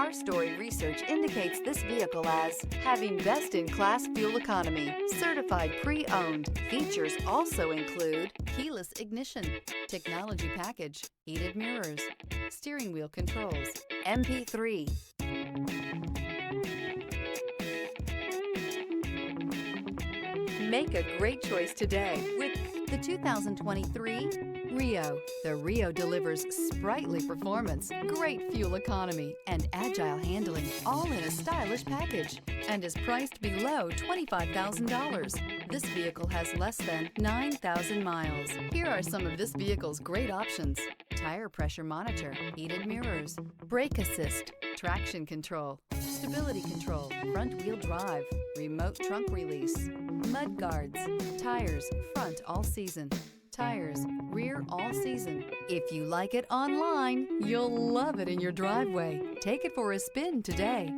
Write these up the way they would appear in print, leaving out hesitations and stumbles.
Car Story research indicates this vehicle as having best-in-class fuel economy, certified pre-owned. Features also include keyless ignition, technology package, heated mirrors, steering wheel controls, MP3. Make a great choice today with the 2023 Rio. The Rio delivers sprightly performance, great fuel economy, and agile handling, all in a stylish package, and is priced below $25,000. This vehicle has less than 9,000 miles. Here are some of this vehicle's great options: tire pressure monitor, heated mirrors, brake assist, traction control, stability control, front wheel drive, remote trunk release, mud guards, tires front all season, tires rear all season. If you like it online, you'll love it in your driveway. Take it for a spin today.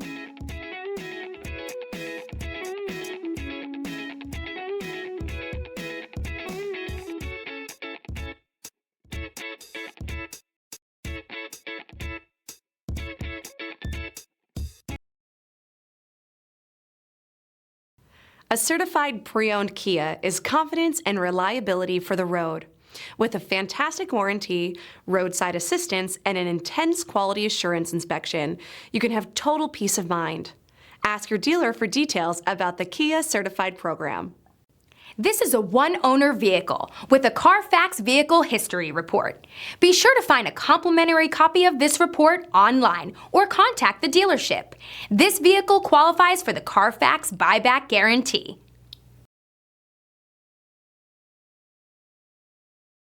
A certified pre-owned Kia is confidence and reliability for the road. With a fantastic warranty, roadside assistance, and an intense quality assurance inspection, you can have total peace of mind. Ask your dealer for details about the Kia Certified program. This is a one-owner vehicle with a Carfax Vehicle History Report. Be sure to find a complimentary copy of this report online or contact the dealership. This vehicle qualifies for the Carfax Buyback Guarantee.